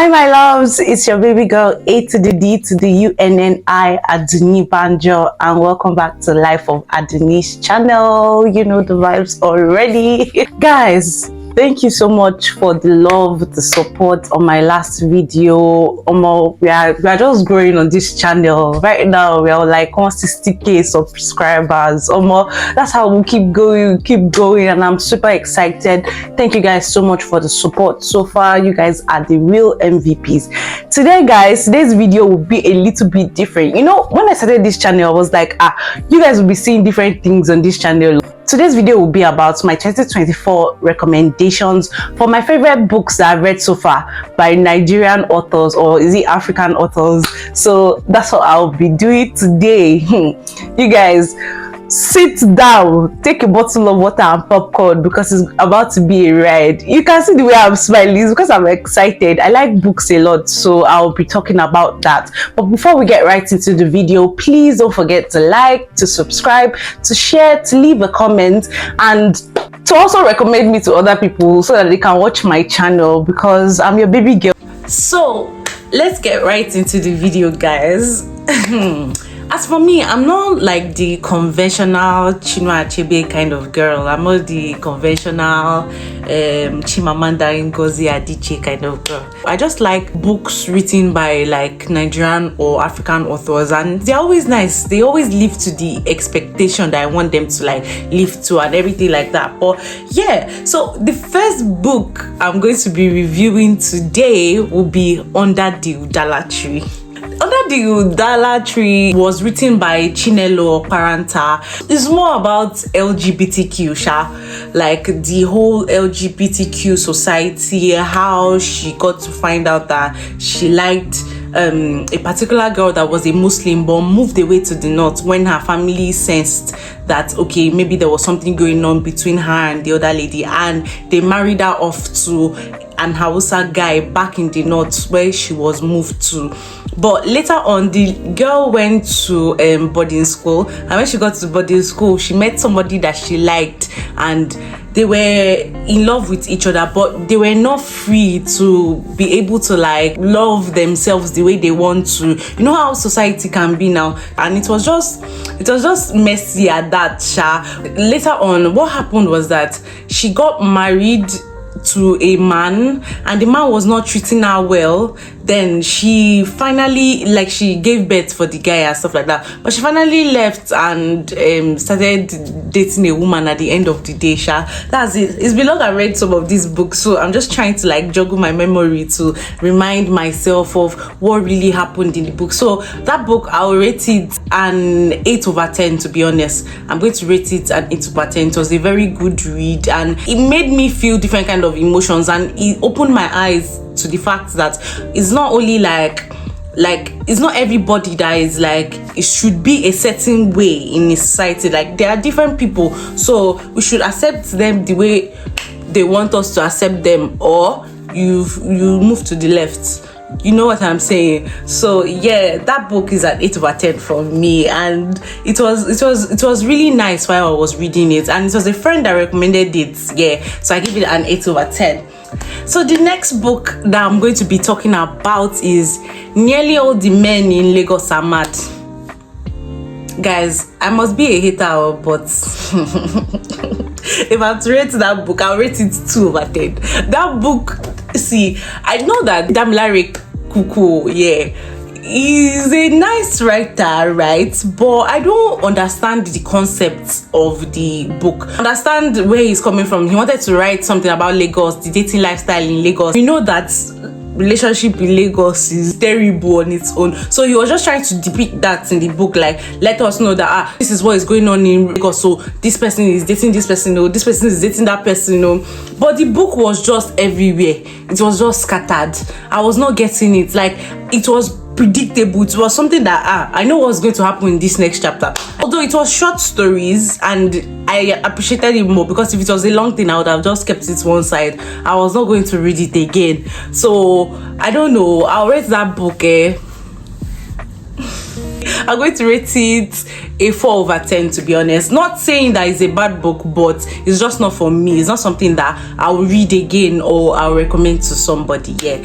Hi my loves, it's your baby girl A to the D to the UNNI Aduni Banjo, and welcome back to Life of Aduni's channel. You know the vibes already. Guys, thank you so much for the love, the support on my last video. We are just growing on this channel. Right now we are like 160k subscribers. That's how we'll keep going, and I'm super excited. Thank you guys so much for the support so far. You guys are the real MVPs. Today guys, today's video will be a little bit different. You know, when I started this channel, I was like, you guys will be seeing different things on this channel. Today's video will be about my 2024 recommendations for my favorite books that I've read so far by Nigerian authors, or is it African authors? So that's what I'll be doing today. You guys, sit down, take a bottle of water and popcorn, because it's about to be a ride. You can see the way I'm smiling. It's because I'm excited. I like books a lot, so I'll be talking about that. But before we get right into the video, please don't forget to like, to subscribe, to share, to leave a comment, and to also recommend me to other people so that they can watch my channel, because I'm your baby girl. So let's get right into the video, guys. As for me, I'm not like the conventional Chinua Achebe kind of girl. I'm not the conventional Chimamanda Ngozi Adichie kind of girl. I just like books written by like Nigerian or African authors, and they're always nice. They always live to the expectation that I want them to like live to, and everything like that. But yeah, so the first book I'm going to be reviewing today will be Under the Dalar Tree. Under the Dalar Tree was written by Chinelo Paranta. It's more about LGBTQ, like the whole LGBTQ society, how she got to find out that she liked a particular girl that was a Muslim but moved away to the north when her family sensed that okay, maybe there was something going on between her and the other lady, and they married her off to an Hausa guy back in the north where she was moved to. But later on, the girl went to boarding school, and when she got to boarding school, she met somebody that she liked, and they were in love with each other, but they were not free to be able to like love themselves the way they want to. You know how society can be now, and it was just messy at that. Later on, what happened was that she got married to a man, and the man was not treating her well. Then she finally, like, she gave birth for the guy and stuff like that, but she finally left and started dating a woman at the end of the day. That's it. It's been long I read some of these books, so I'm just trying to like juggle my memory to remind myself of what really happened in the book. So that book, I'll rate it an 8/10. To be honest, I'm going to rate it an 8/10. It was a very good read, and it made me feel different kind of emotions, and it opened my eyes to the fact that it's not only like it's not everybody that is like it should be a certain way in a society. Like, there are different people, so we should accept them the way they want us to accept them, or you move to the left. You know what I'm saying? So yeah, that book is an 8/10 from me, and it was really nice while I was reading it, and it was a friend that recommended it. Yeah, so I give it an 8/10. So the next book that I'm going to be talking about is Nearly All the Men in Lagos Are Mad. Guys, I must be a hater, but if I'm to rate that book, I'll rate it 2/10. That book, see, I know that Dalar Kuku, yeah, he's a nice writer, right? But I don't understand the concept of the book. I understand where he's coming from. He wanted to write something about Lagos, the dating lifestyle in Lagos. We know that relationship in Lagos is terrible on its own, so he was just trying to depict that in the book, like let us know that this is what is going on in Lagos. So this person is dating this person, or this person is dating that person, but the book was just everywhere. It was just scattered. I was not getting it. Like, it was predictable. It was something that I know what's going to happen in this next chapter. Although it was short stories, and I appreciated it more, because if it was a long thing, I would have just kept it one side. I was not going to read it again. So I don't know, I'll rate that book I'm going to rate it a 4/10, to be honest. Not saying that it's a bad book, but it's just not for me. It's not something that I'll read again or I'll recommend to somebody. Yeah.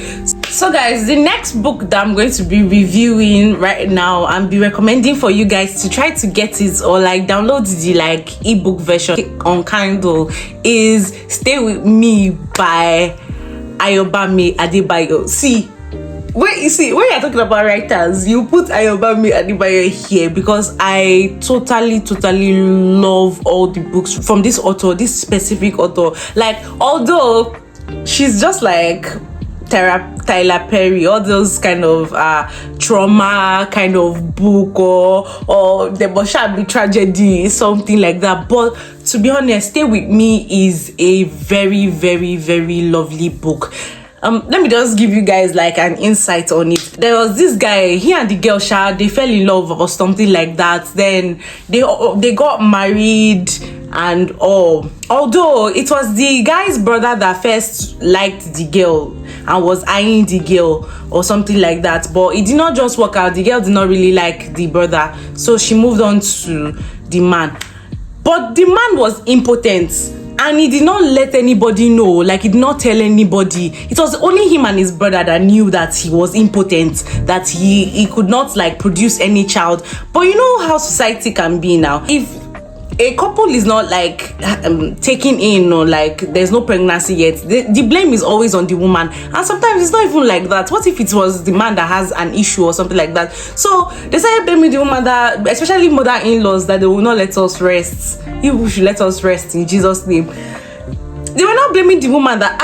So guys, the next book that I'm going to be reviewing right now and be recommending for you guys to try to get it or like download the like ebook version on Kindle is Stay With Me by Ayobami Adebayo. See, when you're talking about writers, you put Ayobami Adebayo here because I totally love all the books from this author, this specific author. Like, although she's just like Tyler Perry, all those kind of trauma kind of book, or there must be tragedy, something like that. But to be honest, Stay With Me is a very lovely book. Let me just give you guys like an insight on it. There was this guy, he and the girl they fell in love or something like that. Then they got married and all. Although it was the guy's brother that first liked the girl and was eyeing the girl or something like that, but it did not just work out. The girl did not really like the brother, so she moved on to the man. But the man was impotent and he did not let anybody know, like he did not tell anybody. It was only him and his brother that knew that he was impotent, that he could not like produce any child. But you know how society can be now. If a couple is not like taking in, or like there's no pregnancy yet, the blame is always on the woman. And sometimes it's not even like that. What if it was the man that has an issue or something like that? So they started blaming the woman, that especially mother-in-laws, that they will not let us rest. You should let us rest in Jesus' name. They were not blaming the woman that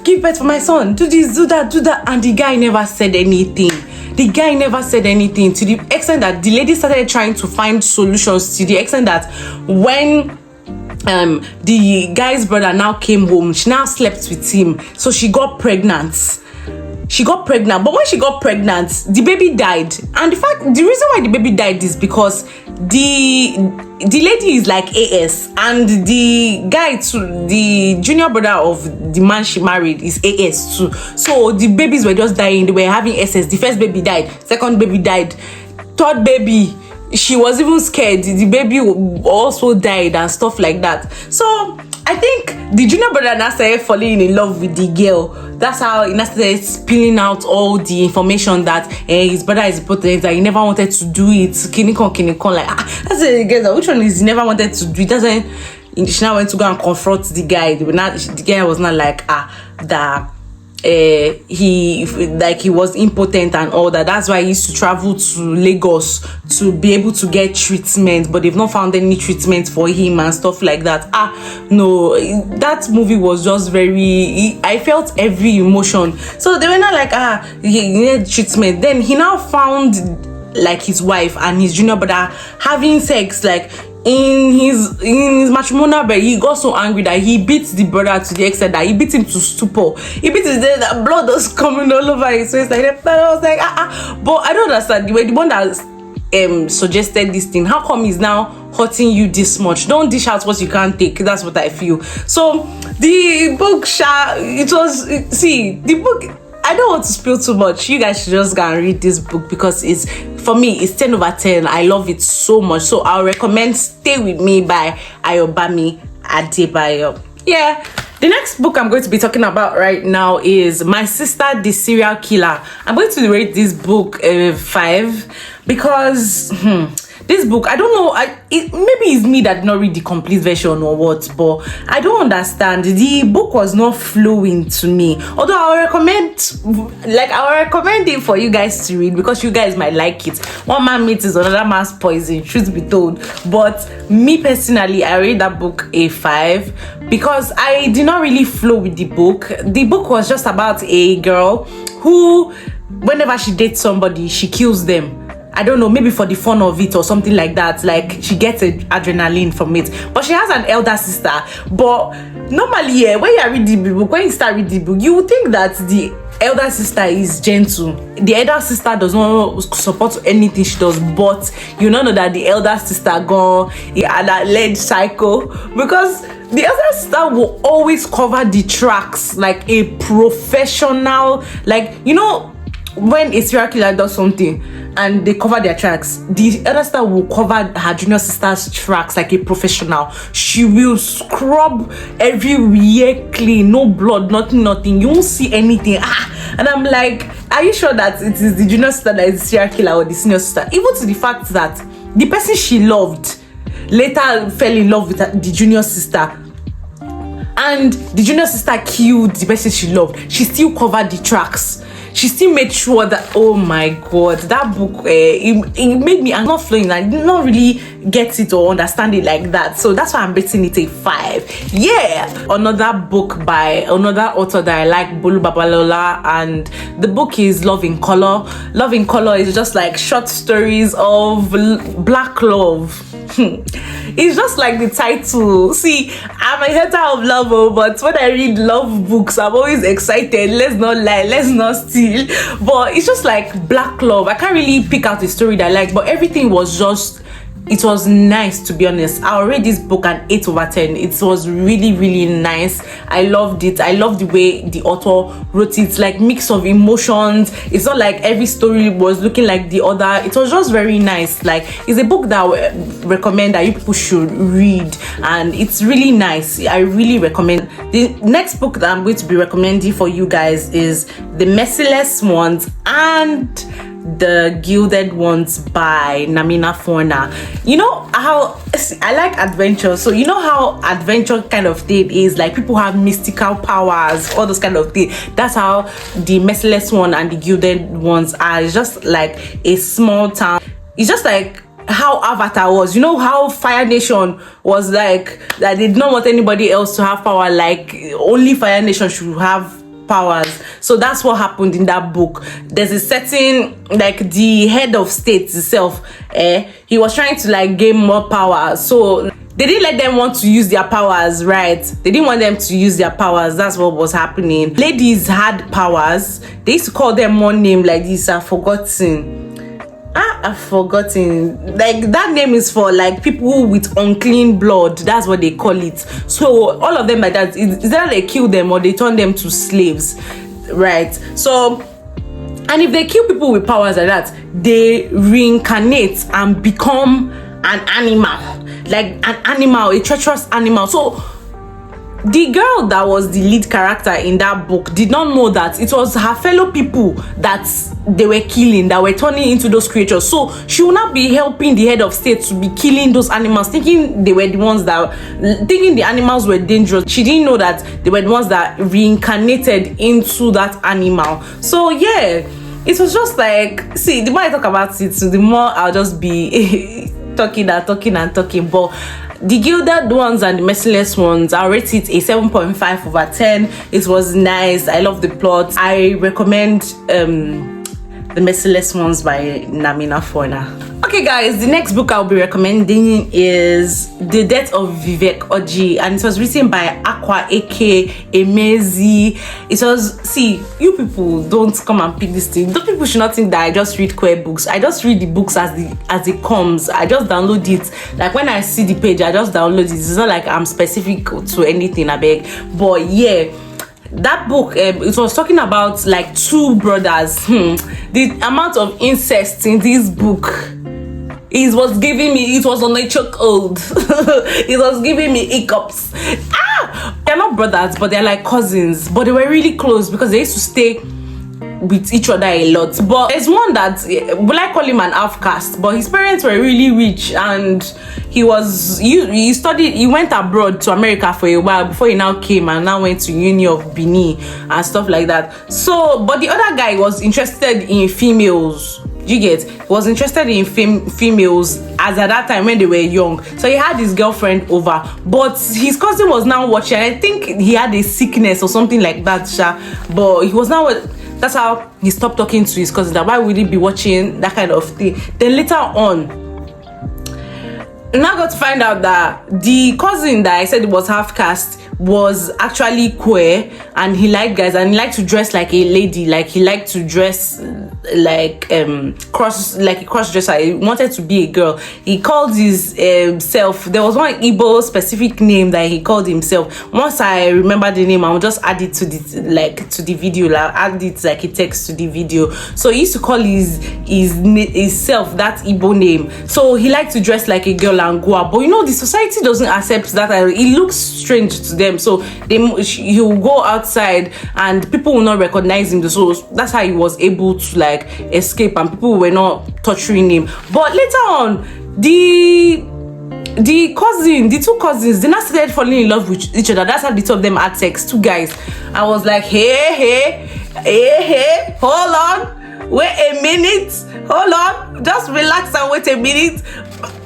give birth for my son, do this, do that, and the guy never said anything. The guy never said anything, to the extent that the lady started trying to find solutions, to the extent that when the guy's brother now came home, she now slept with him, so she got pregnant. But when she got pregnant, the baby died. And the reason why the baby died is because the lady is like AS, and the guy too, the junior brother of the man she married, is AS too. So the babies were just dying. They were having SS. The first baby died, second baby died, third baby, she was even scared, the baby also died and stuff like that. So I think the junior brother now started falling in love with the girl. That's how he now started spilling out all the information that his brother is potent, that he never wanted to do it. Kinikon, like that's the girl. Which one is he never wanted to do it? Doesn't she now went to go and confront the guy? The guy was not like that. He was impotent and all that. That's why he used to travel to Lagos to be able to get treatment, but they've not found any treatment for him and stuff like that. No, that movie was just I felt every emotion. So they were not like he needed treatment. Then he now found like his wife and his junior brother having sex, like in his matrimonial bed. He got so angry that he beat the brother to the extent that he beat him to stupor. He beat his head, that blood was coming all over his face. Like that. I was like, But I don't understand. You were the one that suggested this thing. How come he's now hurting you this much? Don't dish out what you can't take. That's what I feel. So the book, the book, I don't want to spill too much. You guys should just go and read this book because for me, it's 10 over 10. I love it so much. So I'll recommend Stay With Me by Ayobami Adebayo. Yeah. The next book I'm going to be talking about right now is My Sister the Serial Killer. I'm going to rate this book 5 because this book, I don't know, maybe it's me that did not read the complete version or what, but I don't understand. The book was not flowing to me. Although I will recommend it for you guys to read because you guys might like it. One man meat is another man's poison, truth be told. But me personally, I read that book a 5 because I did not really flow with the book. The book was just about a girl who, whenever she dates somebody, she kills them. I don't know, maybe for the fun of it or something like that. Like, she gets adrenaline from it. But she has an elder sister. But normally, when you start reading the book, you would think that the elder sister is gentle. The elder sister does not support anything she does. But you know that the elder sister gone an alleged psycho, because the elder sister will always cover the tracks like a professional. Like, you know, when a serial killer does something and they cover their tracks, the elder sister will cover her junior sister's tracks like a professional. She will scrub everywhere clean, no blood, nothing. You won't see anything. And I'm like, are you sure that it is the junior sister that is the serial killer or the senior sister? Even to the fact that the person she loved later fell in love with the junior sister, and the junior sister killed the person she loved, she still covered the tracks. She still made sure that, oh my god, that book, it made me, I'm not flowing, I did not really get it or understand it like that. So that's why I'm rating it a 5. Yeah, another book by another author that I like, Bolu Babalola, and the book is Love in Color. Love in Color is just like short stories of black love. It's just like the title. See, I'm a hater of love, but when I read love books, I'm always excited. Let's not lie, let's not steal. But it's just like black love. I can't really pick out the story that I like, but everything was just, it was nice, to be honest. I'll rate this book an 8/10. It was really, really nice. I loved it. I loved the way the author wrote it, like mix of emotions. It's not like every story was looking like the other. It was just very nice. Like, it's a book that I would recommend that you people should read, and it's really nice. I really recommend. The next book that I'm going to be recommending for you guys is The Merciless Ones and The Gilded Ones by Namina Forna. You know how I like adventure, so you know how adventure kind of thing is, like people have mystical powers, all those kind of things. That's how The Merciless One and The Gilded Ones are. It's just like a small town. It's just like how Avatar was. You know how Fire Nation was, like that they did not want anybody else to have power, like only Fire Nation should have powers. So that's what happened in that book. There's a certain, like the head of state itself, he was trying to like gain more power, so they didn't let them want to use their powers, right? They didn't want them to use their powers. That's what was happening. Ladies had powers. They used to call them one name like this. I've forgotten. Like that name is for like people with unclean blood. That's what they call it. So all of them like that, is either they kill them or they turn them to slaves, right? So, and if they kill people with powers like that, they reincarnate and become an animal, like an animal, a treacherous animal. So the girl that was the lead character in that book did not know that it was her fellow people that they were killing, that were turning into those creatures. So she will not be helping the head of state to be killing those animals, thinking they were the ones that, thinking the animals were dangerous. She didn't know that they were the ones that reincarnated into that animal. So yeah, it was just like, see, the more I talk about it, the more I'll just be talking. But The Gilded Ones and The Merciless Ones, I'll rate it a 7.5/10. It was nice. I love the plot. I recommend The Merciless Ones by Namina Forna. Okay guys, the next book I'll be recommending is The Death of VIO, and it was written by Akwa Emezi. It was, see, you people don't come and pick this thing. Those people should not think that I just read queer books. I just read the books as it comes. I just download it. Like when I see the page, I just download it. It's not like I'm specific to anything, I beg. But yeah, that book, it was talking about like two brothers. The amount of incest in this book, it was giving me, it was on a chokehold. It was giving me hiccups. They're not brothers, but they're like cousins, but they were really close because they used to stay with each other a lot. But there's one that, will I call him an outcast, but his parents were really rich, and he went abroad to America for a while before he now came and now went to Uni of Benin and stuff like that. So, but the other guy was interested in females. You get? He was interested in females as at that time when they were young. So he had his girlfriend over, but his cousin was now watching. I think he had a sickness or something like that, but he was now. That's how he stopped talking to his cousin. That why would he be watching that kind of thing? Then later on, I now got to find out that the cousin that I said was half caste was actually queer, and he liked guys, and he liked to dress like a lady, like he liked to dress like a cross dresser. He wanted to be a girl. He called his self, there was one Igbo specific name that he called himself. Once I remember the name, I'll just add it to the video, like add it like a text to the video. So he used to call his self that Igbo name. So he liked to dress like a girl and go out, but you know the society doesn't accept that. It looks strange to them. them. So he will go outside and people will not recognize him. So that's how he was able to like escape and people were not torturing him. But later on, the two cousins, they now started falling in love with each other. That's how the two of them had sex, 2 guys. I was like, hey, hold on, wait a minute, hold on, just relax and wait a minute.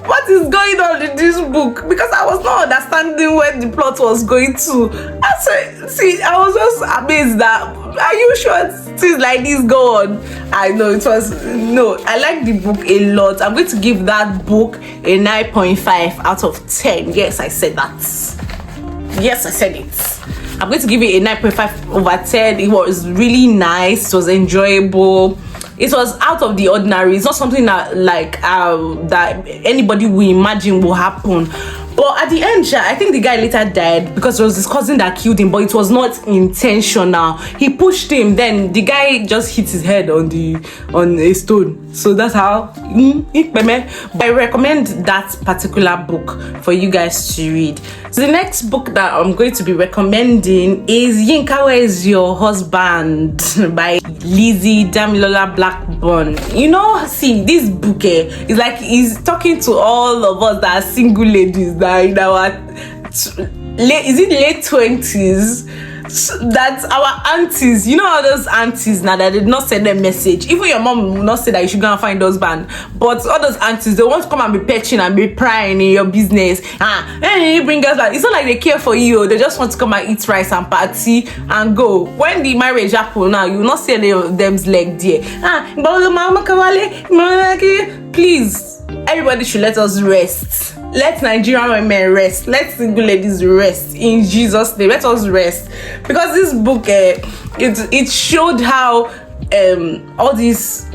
What is going on in this book? Because I was not understanding where the plot was going to. I was just amazed that, are you sure things like this go on? I know I like the book a lot. I'm going to give that book a 9.5 out of 10. Yes, I said that. Yes, I said it. I'm going to give it a 9.5 over 10. It was really nice. It was enjoyable. It was out of the ordinary. It's not something that that anybody will imagine will happen. But at the end, I think the guy later died because it was his cousin that killed him, but it was not intentional. He pushed him, then the guy just hit his head on a stone. So that's how I recommend that particular book for you guys to read. So the next book that I'm going to be recommending is Yinka, Where Is Your Husband by Lizzie Damilola Blackburn. See, this book is like he's talking to all of us that are single ladies that are in our late 20s. That's our aunties. All those aunties now that did not send a message. Even your mom will not say that you should go and find husband. But all those aunties, they want to come and be petching and be prying in your business. Hey, you bring us back. It's not like they care for you. They just want to come and eat rice and party and go. When the marriage happen now, you will not see any of them's leg there. Please, everybody should let us rest. Let Nigerian women rest. Let single ladies rest in Jesus' name. Let us rest, because this book it showed how all these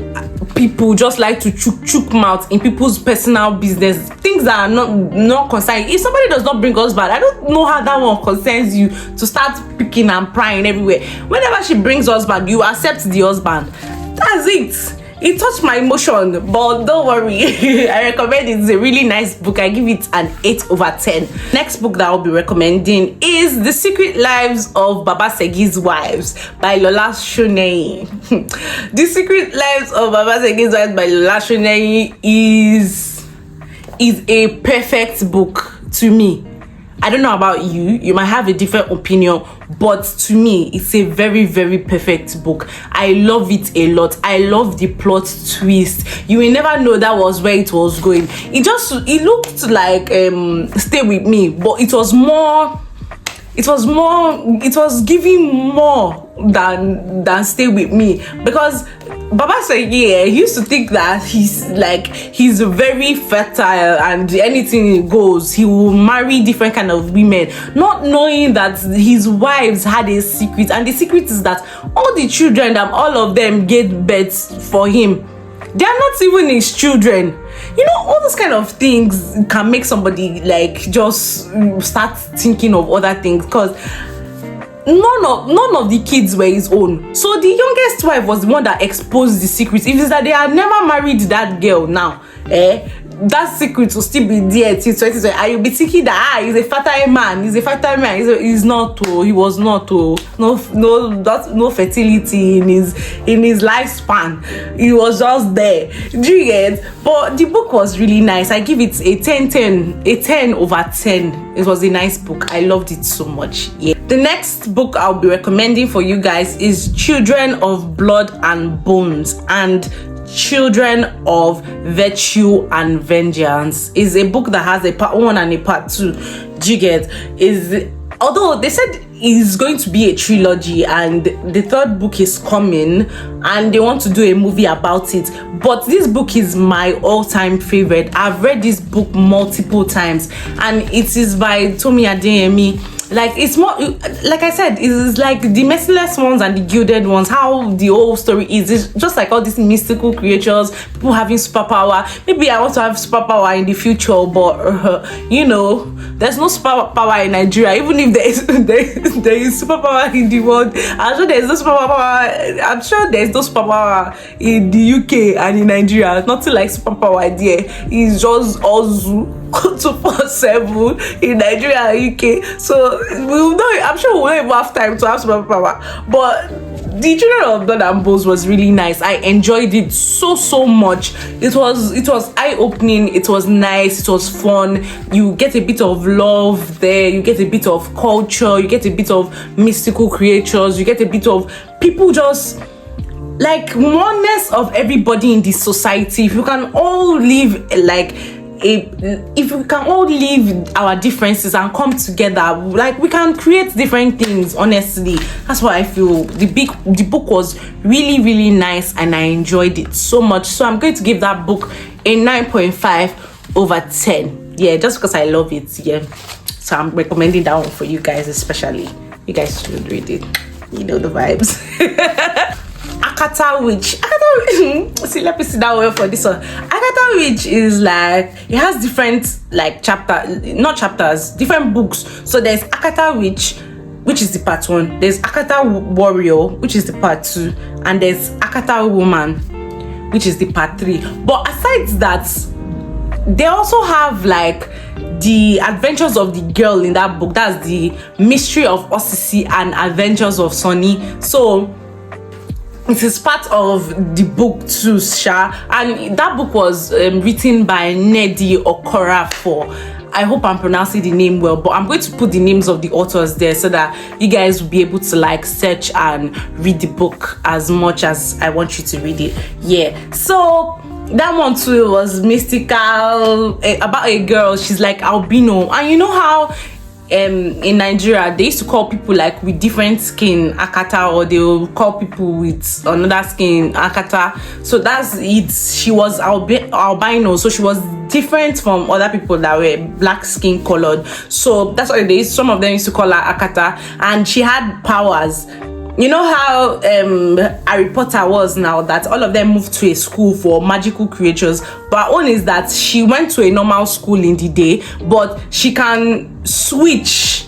people just like to chook mouth in people's personal business, things that are not concerned. If somebody does not bring us back, I don't know how that one concerns you to start picking and prying everywhere. Whenever she brings us back, you accept the husband. That's it. It touched my emotion, but don't worry. I recommend it. It's a really nice book. I give it an 8 over 10. Next book that I'll be recommending is The Secret Lives of Baba Segi's Wives by Lola Shonei. The Secret Lives of Baba Segi's Wives by Lola Shonei is a perfect book to me. I don't know about you. You might have a different opinion, but to me, it's a very, very perfect book. I love it a lot. I love the plot twist. You will never know that was where it was going. It looked like Stay With Me, but it was giving more than Stay With Me, because Baba Segi used to think that he's very fertile and anything goes. He will marry different kind of women, not knowing that his wives had a secret, and the secret is that all the children that all of them gave birth for him, they are not even his children. All those kind of things can make somebody just start thinking of other things, because none of the kids were his own. So the youngest wife was the one that exposed the secret. If it's that they had never married that girl now, that secret will still be there till 2020, and you'll be thinking that he's a fertile man. He's not. He was not. No fertility in his lifespan. He was just there. Do you get? But the book was really nice. I give it a 10 over 10. It was a nice book. I loved it so much. Yeah. The next book I'll be recommending for you guys is Children of Blood and Bones and Children of Virtue and Vengeance. Is a book that has a part 1 and a part 2. Do you get? Although they said it's going to be a trilogy and the 3rd book is coming and they want to do a movie about it, but this book is my all-time favorite. I've read this book multiple times, and it is by Tomi Adeyemi. It's more, like I said, it's like the merciless ones and the gilded ones. How the whole story is, it's just like all these mystical creatures, people having superpower. Maybe I want to have superpower in the future, but there's no superpower in Nigeria. Even if there is superpower in the world, I'm sure there's no superpower in the UK and in Nigeria. Nothing like superpower there. It's just Ozu. 247 in Nigeria and UK. So I'm sure we'll not even have time to have superpower. But the Children of God and Bones was really nice. I enjoyed it so much. It was eye-opening, it was nice, it was fun. You get a bit of love there, you get a bit of culture, you get a bit of mystical creatures, you get a bit of people just like oneness of everybody in this society. If you can all live like if we can all leave our differences and come together, like we can create different things. Honestly, that's what I feel. The book was really nice and I enjoyed it so much. So I'm going to give that book a 9.5 over 10. Yeah, just because I love it. Yeah, so I'm recommending that one for you guys, especially. You guys should read it. You know the vibes. Akata Witch. See, let me sit down well for this one. Akata Witch is like, it has different like not chapters, different books. So there's Akata Witch, which is the part 1. There's Akata Warrior, which is the part 2, and there's Akata Woman, which is the part 3. But aside that, they also have like the adventures of the girl in that book. That's the mystery of Osisi and adventures of Sunny. So it is part of the book too, Sha. And that book was written by Nnedi Okorafor. I hope I'm pronouncing the name well, but I'm going to put the names of the authors there so that you guys will be able to like search and read the book as much as I want you to read it. Yeah, so that one too was mystical, about a girl. She's like albino, and you know how in Nigeria they used to call people like with different skin Akata, or they will call people with another skin Akata. So that's it. She was albino, so she was different from other people that were black skin colored. So that's why some of them used to call her Akata, and she had powers. You know how Harry Potter was now, that all of them moved to a school for magical creatures, but her own is that she went to a normal school in the day, but she can switch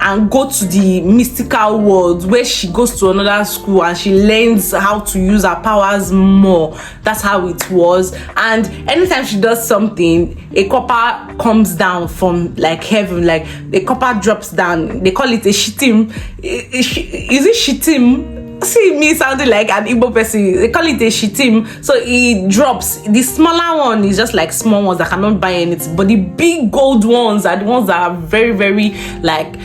and go to the mystical world where she goes to another school and she learns how to use her powers more. That's how it was. And anytime she does something, a copper comes down from like heaven, like the copper drops down. They call it a shitim. Is it shitim? See me sounding like an Igbo person. They call it a shitim. So it drops. The smaller one is just like small ones that cannot buy anything, but the big gold ones are the ones that are very like,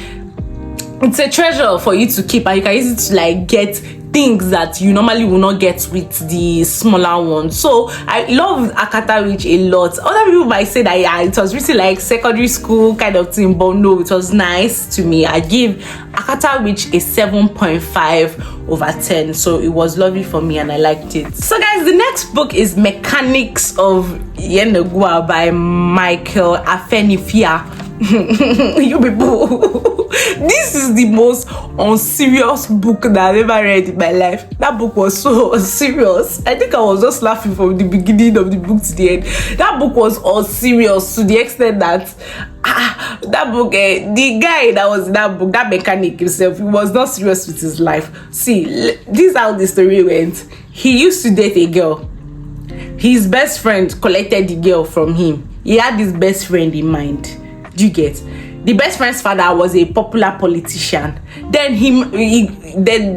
it's a treasure for you to keep, and you can use it to like get things that you normally will not get with the smaller ones. So I love Akata Witch a lot. Other people might say that yeah, it was really like secondary school kind of thing, but no, it was nice to me. I give Akata Witch a 7.5 over 10. So it was lovely for me and I liked it. So guys, the next book is Mechanics of Yenegua by Michael Afenifia. You people, this is the most unserious book that I've ever read in my life. That book was so serious. I think I was just laughing from the beginning of the book to the end. That book was unserious to the extent that that book, the guy that was in that book, that mechanic himself, he was not serious with his life. See, this is how the story went. He used to date a girl. His best friend collected the girl from him. He had his best friend in mind. Do you get? The best friend's father was a popular politician. Then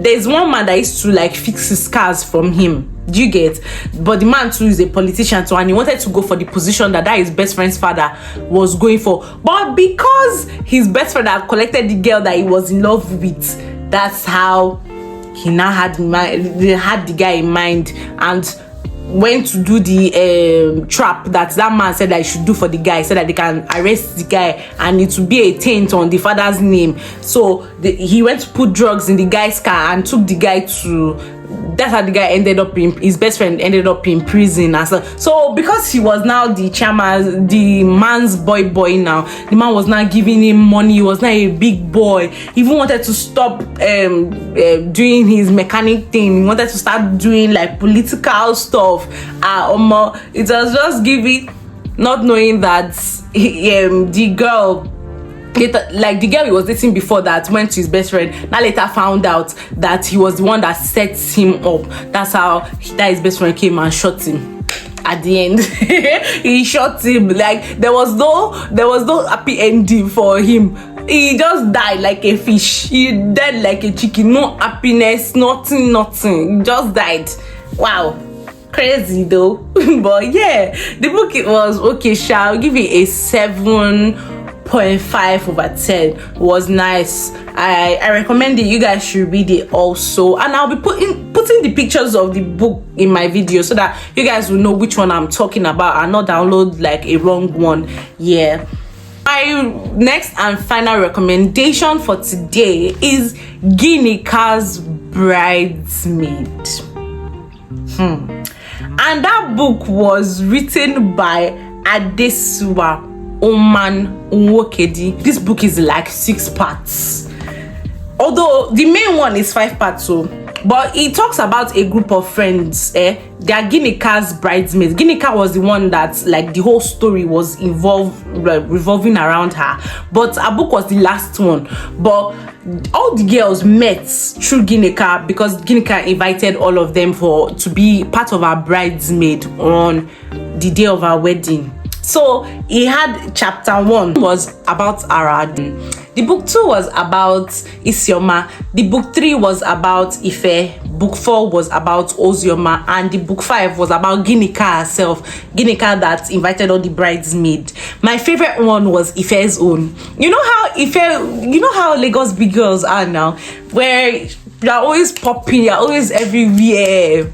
there's one man that used to like fix his cars from him. Do you get? But the man too is a politician too, and he wanted to go for the position that his best friend's father was going for. But because his best friend had collected the girl that he was in love with, that's how he now had the guy in mind and went to do the trap that man said that he should do for the guy, so that they can arrest the guy and it would be a taint on the father's name. So he went to put drugs in the guy's car and took the guy to, that's how the guy ended up in, his best friend ended up in prison and stuff. So because he was now the chairman, the man's boy now, the man was now giving him money. He was now a big boy. He even wanted to stop doing his mechanic thing. He wanted to start doing like political stuff. It was just giving, not knowing that the girl, like the girl he was dating before that went to his best friend, now later found out that he was the one that set him up. That's how his best friend came and shot him. at the end. He shot him. Like there was no happy ending for him. He just died like a fish. He died like a chicken. No happiness, nothing. He just died. Wow. Crazy though. But yeah, the book, it was okay. I'll give it a 7.5/10. It was nice. I recommend it. You guys should read it also, and I'll be putting the pictures of the book in my video so that you guys will know which one I'm talking about and not download like a wrong one. Yeah. My next and final recommendation for today is Yinka's Bridesmaid. And that book was written by Adesua Oman Nwokedi. This book is like 6 parts, although the main one is 5 parts. So, but it talks about a group of friends. They are Yinka's bridesmaids. Yinka was the one that like the whole story was revolving around her, but her book was the last one. But all the girls met through Yinka because Yinka invited all of them to be part of her bridesmaid on the day of her wedding. So he had chapter 1 was about Aradin. The book 2 was about Isioma. The book 3 was about Ife. Book 4 was about Ozioma, and the book 5 was about Yinka herself. Yinka that invited all the bridesmaids. My favorite one was Ife's own. You know how Lagos big girls are now, where you're always popping, you're always everywhere,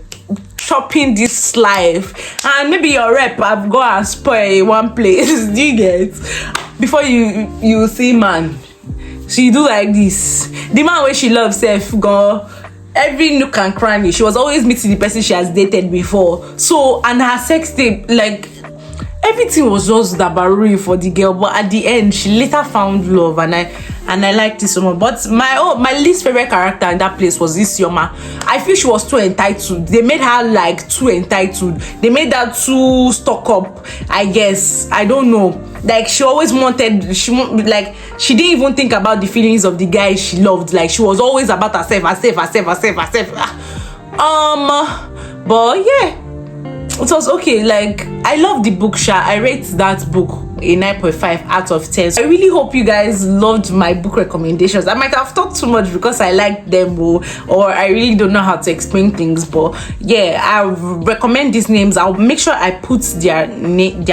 shopping this life, and maybe your rep have go and spoil one place. Do you get? Before you see man, she do like this. The man where she loves self go every nook and cranny. She was always meeting the person she has dated before. So, and her sex tape, like everything was just dabarui for the girl. But at the end, she later found love, and I liked this so much. But my least favorite character in that place was Isioma. I feel she was too entitled. They made her like too entitled. They made her too stuck up, I guess. I don't know. Like she always wanted, she didn't even think about the feelings of the guy she loved. Like she was always about herself. But yeah, it was okay. Like I love the book. I rate that book a 9.5/10. So I really hope you guys loved my book recommendations. I might have talked too much because I like them, or I really don't know how to explain things. But yeah, I recommend these names. I'll make sure I put their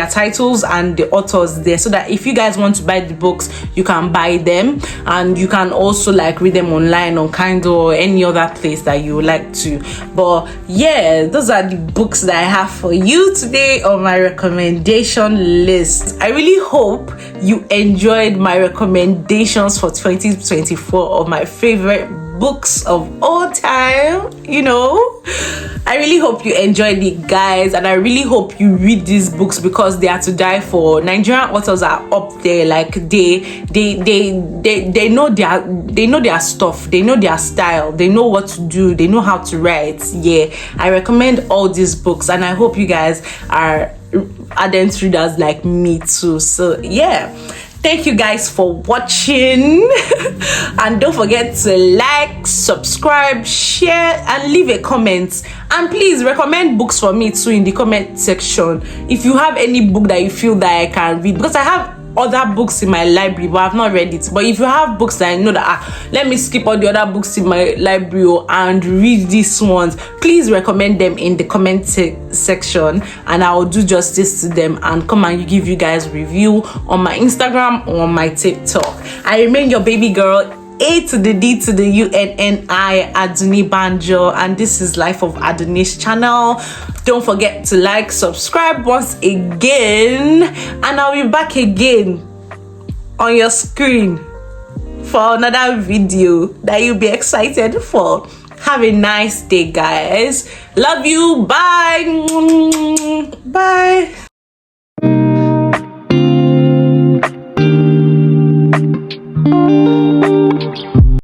titles and the authors there, so that if you guys want to buy the books, you can buy them, and you can also like read them online on Kindle or any other place that you would like to. But yeah, those are the books that I have for you today on my recommendation list. I really hope you enjoyed my recommendations for 2024 of my favorite books of all time. I really hope you enjoyed it, guys, and I really hope you read these books because they are to die for. Nigerian authors are up there. Like they know their stuff, they know their style, they know what to do, they know how to write. Yeah, I recommend all these books, and I hope you guys are ardent readers like me too. So yeah, thank you guys for watching. And don't forget to like, subscribe, share, and leave a comment. And please recommend books for me too in the comment section if you have any book that you feel that I can read, because I have other books in my library but I've not read it. But if you have books that I know that let me skip all the other books in my library and read these ones, please recommend them in the comment section, and I will do justice to them and come and give you guys review on my Instagram or on my TikTok. I remain your baby girl, A to the D to the UNNI, Aduni Banjo, and this is Life of Aduni's channel. Don't forget to like, subscribe once again, and I'll be back again on your screen for another video that you'll be excited for. Have a nice day, guys. Love you. Bye.